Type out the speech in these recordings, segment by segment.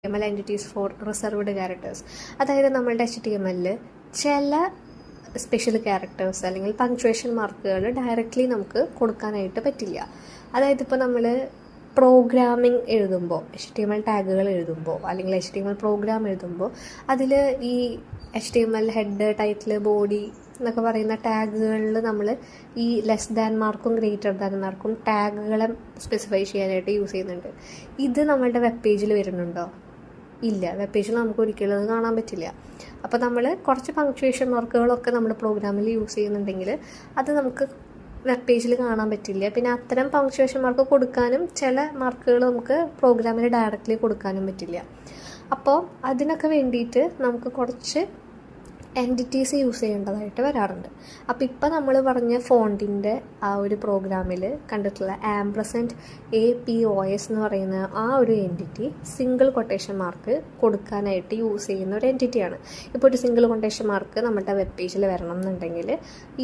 HTML entities for reserved characters. അതായത് നമ്മളുടെ HTML ചില സ്പെഷ്യൽ ക്യാരക്ടേഴ്സ് അല്ലെങ്കിൽ പങ്ക്ച്വേഷൻ മാർക്കുകൾ ഡയറക്റ്റ്ലി നമുക്ക് കൊടുക്കാനായിട്ട് പറ്റില്ല. അതായത് ഇപ്പോൾ നമ്മൾ പ്രോഗ്രാമിംഗ് എഴുതുമ്പോൾ HTML ടാഗുകൾ എഴുതുമ്പോൾ അല്ലെങ്കിൽ HTML പ്രോഗ്രാം എഴുതുമ്പോൾ അതിൽ ഈ HTML ഹെഡ്, ടൈറ്റിൽ, ബോഡി എന്നൊക്കെ പറയുന്ന ടാഗുകളിൽ നമ്മൾ ഈ ലെസ് ദാൻ മാർക്കും ഗ്രേറ്റർ ദാൻ മാർക്കും ടാഗുകളെ സ്പെസിഫൈ ചെയ്യാനായിട്ട് യൂസ് ചെയ്യുന്നുണ്ട്. ഇത് നമ്മളുടെ വെബ് പേജിൽ വരുന്നുണ്ടോ? ഇല്ല, വെബ് പേജിൽ നമുക്ക് ഒരിക്കലും അത് കാണാൻ പറ്റില്ല. അപ്പോൾ നമ്മൾ കുറച്ച് പങ്ക്ച്വേഷൻ മാർക്കുകളൊക്കെ നമ്മൾ പ്രോഗ്രാമിൽ യൂസ് ചെയ്യുന്നുണ്ടെങ്കിൽ അത് നമുക്ക് വെബ് പേജിൽ കാണാൻ പറ്റില്ല. പിന്നെ അത്തരം പങ്ക്ച്വേഷൻ മാർക്ക് കൊടുക്കാനും ചില മാർക്കുകൾ നമുക്ക് പ്രോഗ്രാമിൽ ഡയറക്റ്റ്ലി കൊടുക്കാനും പറ്റില്ല. അപ്പോൾ അതിനൊക്കെ വേണ്ടിയിട്ട് നമുക്ക് കുറച്ച് എൻറ്റിറ്റീസ് യൂസ് ചെയ്യേണ്ടതായിട്ട് വരാറുണ്ട്. അപ്പോൾ ഇപ്പോൾ നമ്മൾ പറഞ്ഞ ഫോണ്ടിൻ്റെ ആ ഒരു പ്രോഗ്രാമിൽ കണ്ടിട്ടുള്ള AMPOS എന്ന് പറയുന്ന ആ ഒരു എൻറ്റിറ്റി സിംഗിൾ കൊട്ടേഷൻ മാർക്ക് കൊടുക്കാനായിട്ട് യൂസ് ചെയ്യുന്ന ഒരു എൻറ്റിറ്റിയാണ്. ഇപ്പോൾ ഒരു സിംഗിൾ കൊട്ടേഷൻ മാർക്ക് നമ്മുടെ വെബ് പേജിൽ വരണം എന്നുണ്ടെങ്കിൽ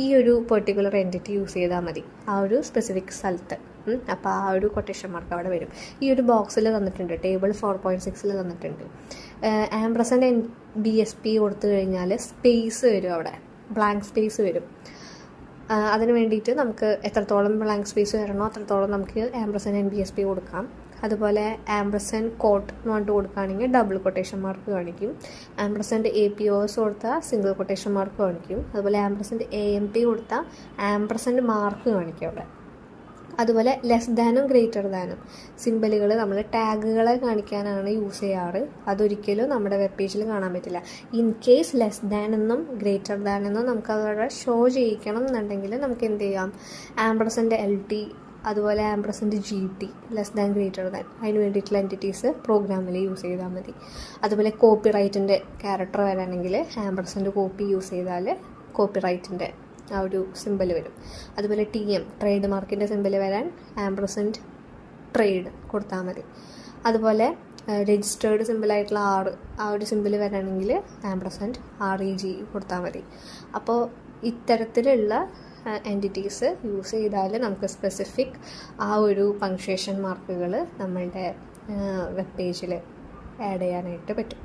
ഈ ഒരു പെർട്ടിക്കുലർ എൻറ്റിറ്റി യൂസ് ചെയ്താൽ മതി, ആ ഒരു സ്പെസിഫിക് സ്ഥലത്ത്. അപ്പോൾ ആ ഒരു കൊട്ടേഷൻ മാർക്ക് അവിടെ വരും. ഈ ഒരു ബോക്സിൽ തന്നിട്ടുണ്ട്, ടേബിൾ 4.6 തന്നിട്ടുണ്ട്. $BSP കൊടുത്തു കഴിഞ്ഞാൽ സ്പേസ് വരും, അവിടെ ബ്ലാങ്ക് സ്പേസ് വരും. അതിന് വേണ്ടിയിട്ട് നമുക്ക് എത്രത്തോളം ബ്ലാങ്ക് സ്പേസ് വരണോ അത്രത്തോളം നമുക്ക് $BSP കൊടുക്കാം. അതുപോലെ കോട്ട് എന്ന് പറഞ്ഞിട്ട് കൊടുക്കുകയാണെങ്കിൽ ഡബിൾ കൊട്ടേഷൻ മാർക്ക് കാണിക്കും. APOS കൊടുത്താൽ സിംഗിൾ കൊട്ടേഷൻ മാർക്ക് കാണിക്കും. അതുപോലെ AMP കൊടുത്താൽ മാർക്ക് കാണിക്കും അവിടെ. അതുപോലെ ലെസ് ദാനും ഗ്രേറ്റർ ദാനും സിമ്പലുകൾ നമ്മൾ ടാഗുകളെ കാണിക്കാനാണ് യൂസ് ചെയ്യാറ്. അതൊരിക്കലും നമ്മുടെ വെബ് പേജിൽ കാണാൻ പറ്റില്ല. ഇൻ കേസ് ലെസ് ദാൻ എന്നും ഗ്രേറ്റർ ദാൻ എന്നും നമുക്ക് അതവിടെ ഷോ ചെയ്യിക്കണം എന്നുണ്ടെങ്കിൽ നമുക്ക് എന്ത് ചെയ്യാം, $LT അതുപോലെ $GT less than greater than അതിന് വേണ്ടിയിട്ടുള്ള എൻറ്റിറ്റീസ് പ്രോഗ്രാമിൽ യൂസ് ചെയ്താൽ മതി. അതുപോലെ കോപ്പി റൈറ്റിൻ്റെ ക്യാരക്ടർ വരാണെങ്കിൽ കോപ്പി യൂസ് ചെയ്താൽ കോപ്പി റൈറ്റിൻ്റെ ആ ഒരു സിമ്പൽ വരും. അതുപോലെ ട്രേഡ് മാർക്കിൻ്റെ സിമ്പൽ വരാൻ ട്രേഡ് കൊടുത്താൽ മതി. രജിസ്റ്റേർഡ് സിമ്പിളായിട്ടുള്ള ആ ഒരു സിമ്പിൾ വരാണെങ്കിൽ REG കൊടുത്താൽ മതി. അപ്പോൾ ഇത്തരത്തിലുള്ള എൻറ്റിറ്റീസ് യൂസ് ചെയ്താൽ നമുക്ക് സ്പെസിഫിക് ആ ഒരു പങ്ക്ച്വേഷൻ മാർക്കുകൾ നമ്മളുടെ വെബ് പേജിൽ ആഡ് ചെയ്യാനായിട്ട് പറ്റും.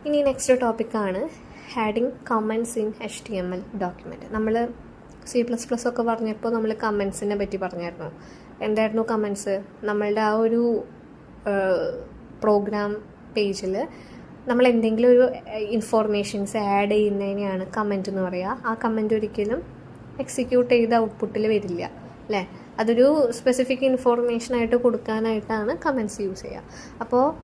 ഇനി നെക്സ്റ്റ് ടോപ്പിക്കാണ് adding comments in HTML document. നമ്മൾ C++ ഒക്കെ പറഞ്ഞപ്പോൾ നമ്മൾ കമൻസിനെ പറ്റി പറഞ്ഞായിരുന്നു. എന്തായിരുന്നു കമൻസ്? നമ്മളുടെ ആ ഒരു പ്രോഗ്രാം പേജിൽ നമ്മൾ എന്തെങ്കിലും ഒരു ഇൻഫോർമേഷൻസ് ആഡ് ചെയ്യുന്നതിനെയാണ് കമൻറ്റ് എന്ന് പറയുക. ആ കമൻറ്റ് ഒരിക്കലും എക്സിക്യൂട്ട് ചെയ്ത ഔട്ട്പുട്ടിൽ വരില്ല, അല്ലേ? അതൊരു സ്പെസിഫിക് ഇൻഫോർമേഷനായിട്ട് കൊടുക്കാനായിട്ടാണ് കമൻറ്റ്സ് യൂസ് ചെയ്യുക. അപ്പോൾ